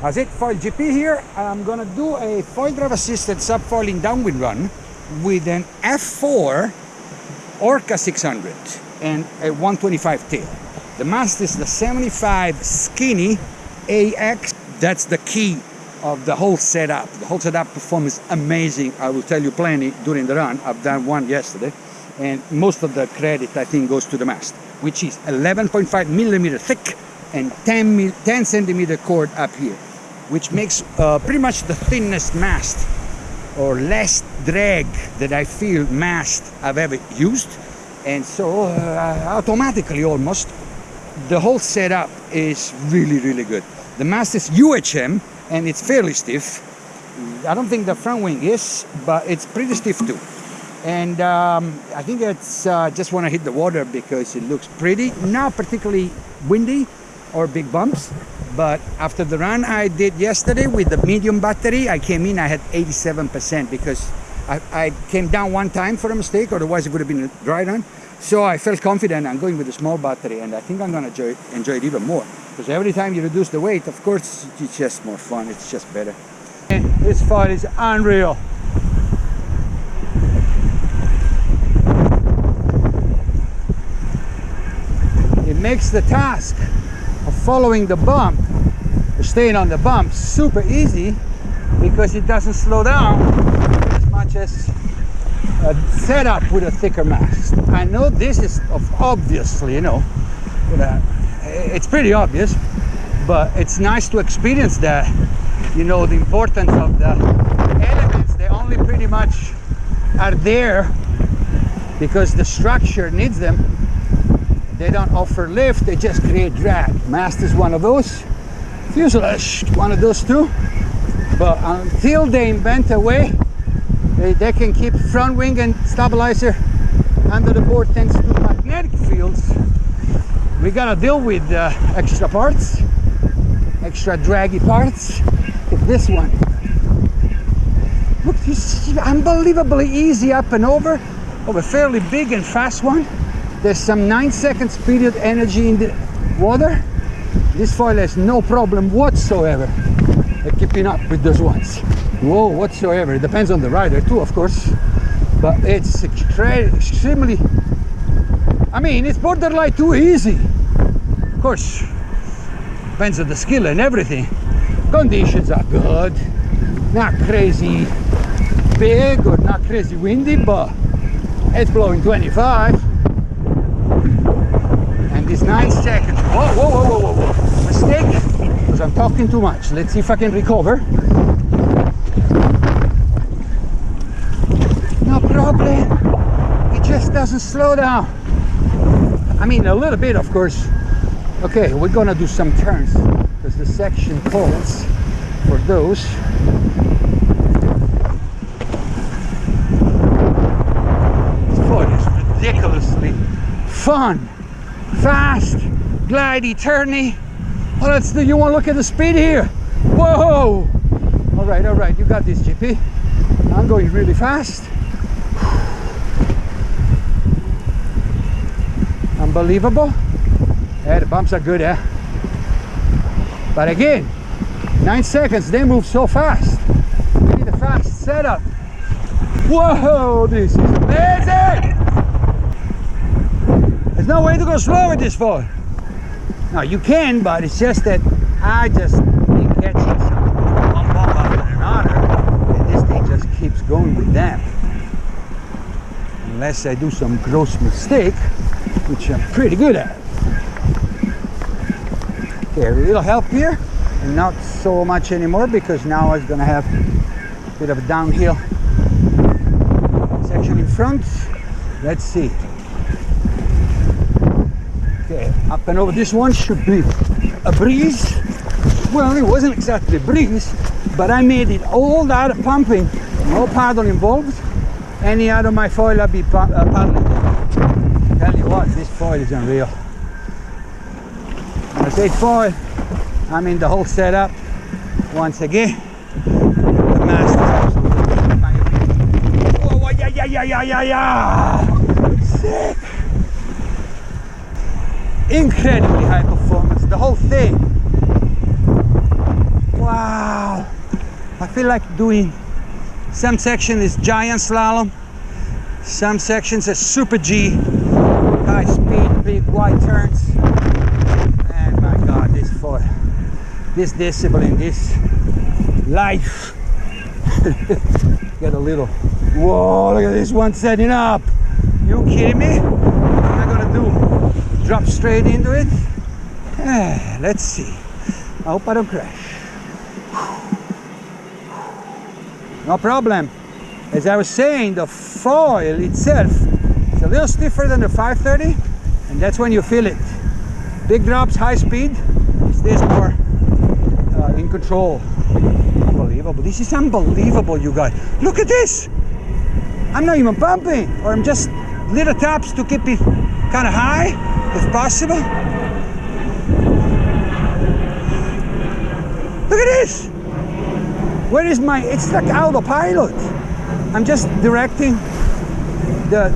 That's it, foil GP here. I'm gonna do a foil drive assisted subfoiling downwind run with an F4 Orca 600 and a 125 tail. The mast is the 75 skinny AX. That's the key of the whole setup. The whole setup performance amazing. I will tell you plenty during the run. I've done one yesterday, and most of the credit I think goes to the mast, which is 11.5 millimeter thick and 10 centimeter cord up here, which makes pretty much the thinnest mast or less drag that I feel mast I've ever used. And so automatically almost the whole setup is really, really good. The mast is UHM and it's fairly stiff. I don't think the front wing is, but it's pretty stiff too. And I think it's just want to hit the water because it looks pretty, not particularly windy or big bumps. But after the run I did yesterday with the medium battery, I came in, I had 87% because I came down one time for a mistake, otherwise it would have been a dry run. So I felt confident I'm going with a small battery, and I think I'm going to enjoy it even more. Because every time you reduce the weight, of course, it's just more fun, it's just better. And this foil is unreal. It makes the task of following the bump, or staying on the bump, super easy because it doesn't slow down as much as a setup with a thicker mast. I know this is obviously, you know, it's pretty obvious, but it's nice to experience that, you know, the importance of the elements. They only pretty much are there because the structure needs them. They don't offer lift, they just create drag. Mast is one of those, fuselage one of those too. But until they invent a way they can keep front wing and stabilizer under the board thanks to magnetic fields, we gotta deal with extra parts, extra draggy parts. Like this one, look, this is unbelievably easy up and over of a fairly big and fast one. There's some 9 seconds period energy in the water. This foil has no problem whatsoever at keeping up with those ones. Whoa, whatsoever. It depends on the rider too, of course, but it's extremely, I mean, it's borderline too easy. Of course, depends on the skill and everything. Conditions are good, not crazy big or not crazy windy, but it's blowing 25. And this 9 seconds, whoa, whoa, whoa, whoa, whoa, mistake, because I'm talking too much. Let's see if I can recover. No problem, it just doesn't slow down. I mean, a little bit, of course. Okay, we're gonna do some turns because the section calls for those. This foil is ridiculously fun, fast, glidey, turny. Oh, let's do. You want to look at the speed here? Whoa! All right, you got this, GP. I'm going really fast. Unbelievable. Yeah, the bumps are good, yeah. But again, 9 seconds, they move so fast. We need a fast setup. Whoa, this is amazing! There's no way to go slow with this foil. Now you can, but it's just that I just been catching some one bump after another, and this thing just keeps going with them. Unless I do some gross mistake, which I'm pretty good at. Okay, a little help here, and not so much anymore because now I'm gonna have a bit of a downhill section in front. Let's see. Okay, up and over this one should be a breeze. Well, it wasn't exactly a breeze, but I made it all out of pumping, no paddle involved. Any out of my foil I'll be paddling. Tell you what, this foil is unreal. When I say foil, I mean the whole setup. Once again, the mast is absolutely in my opinion. Whoa, yeah. Sick. Incredibly high performance, the whole thing. Wow. feel like doing some section is giant slalom, some sections are super G, high speed, big wide turns. And my God, this discipline, this life. Get a little, whoa, look at this one setting up. You kidding me? What am I gonna do? Drop straight into it? Let's see. I hope I don't crash. No problem. As I was saying, the foil itself is a little stiffer than the 530, and that's when you feel it. Big drops, high speed, it stays more in control. Unbelievable. This is unbelievable, you guys. Look at this. I'm not even pumping, or I'm just little taps to keep it kind of high, if possible. Look at this. Where is my, it's like autopilot. I'm just directing the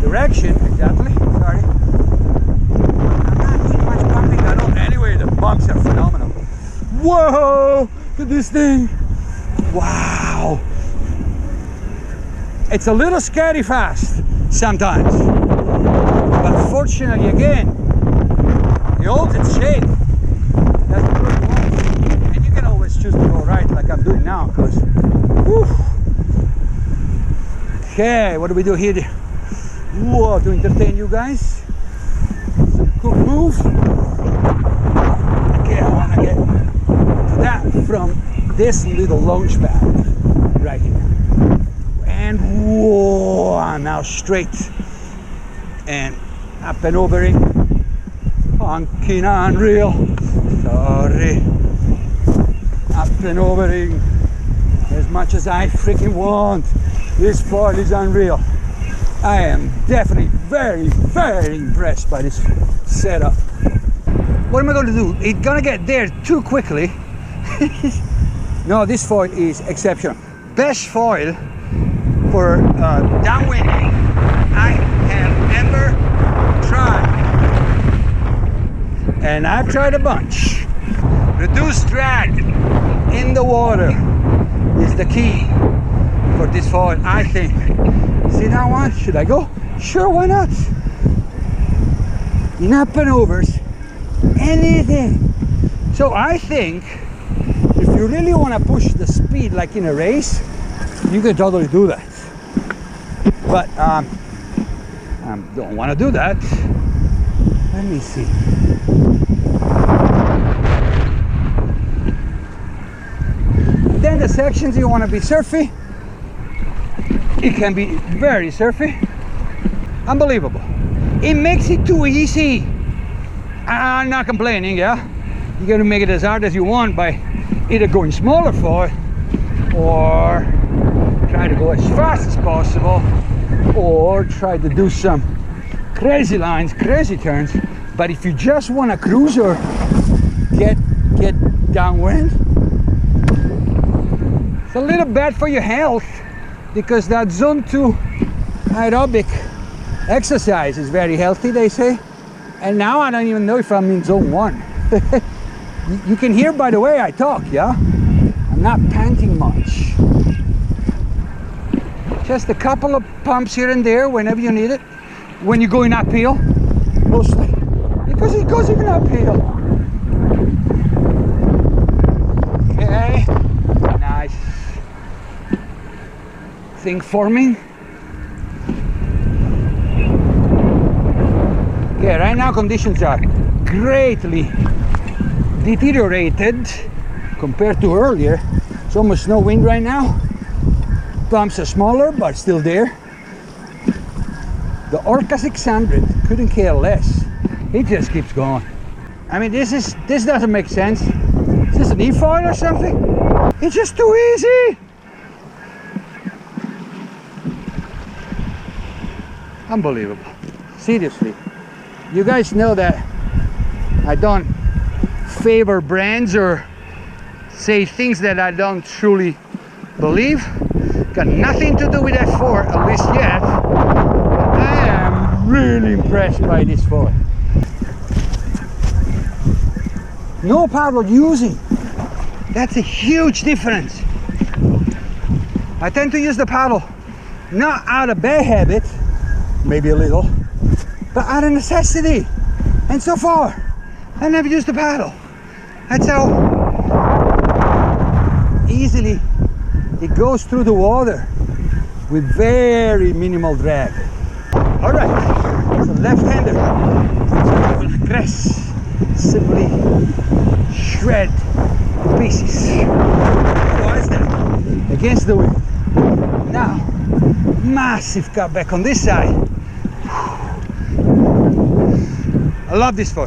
direction, exactly, sorry. I'm not doing much pumping at all. Anyway, the bumps are phenomenal. Whoa, look at this thing. Wow. It's a little scary fast sometimes. But fortunately, again, it holds its shape. That's the good one. And you can always choose to go right like I'm doing now, because okay, what do we do here? Whoa, to entertain you guys. Some cool move. Okay, I want to get to that from this little launch pad right here. And whoa, now straight and up and over it. Funky unreal. Sorry. Up and over it as much as I freaking want. This foil is unreal. I am definitely very, very impressed by this setup. What am I going to do? It's going to get there too quickly. No, this foil is exceptional. Best foil for downwinding I have ever tried. And I've tried a bunch. Reduced drag in the water is the key for this foil, I think. See that one? Should I go? Sure, why not? In up and overs, anything. So I think if you really want to push the speed like in a race, you can totally do that. But I don't want to do that. Let me see. Then the sections you want to be surfy, it can be very surfy. Unbelievable. It makes it too easy. I'm not complaining, yeah? You got to make it as hard as you want by either going smaller foil or try to go as fast as possible, or try to do some crazy lines, crazy turns. But if you just want to cruise or get downwind, it's a little bad for your health, because that zone 2 aerobic exercise is very healthy, they say. And now I don't even know if I'm in zone 1. You can hear by the way I talk, yeah? I'm not panting much. Just a couple of pumps here and there whenever you need it. When you're going uphill, mostly. Because it goes even uphill. Okay, nice thing forming. Okay, right now conditions are greatly deteriorated compared to earlier. It's almost no wind right now. Bumps are smaller, but still there. The Orca 600 couldn't care less. It just keeps going. I mean, this doesn't make sense. Is this an E-foil or something? It's just too easy. Unbelievable. Seriously. You guys know that I don't favor brands or say things that I don't truly believe. Got nothing to do with F4, at least yet. I am really impressed by this foil. No paddle using. That's a huge difference. I tend to use the paddle not out of bad habit, maybe a little, but out of necessity. And so far, I never used the paddle. That's how easily it goes through the water with very minimal drag. All right, so left-hander, aggressively shred the pieces. What is that? Against the wind. Now, massive cut back on this side. I love this for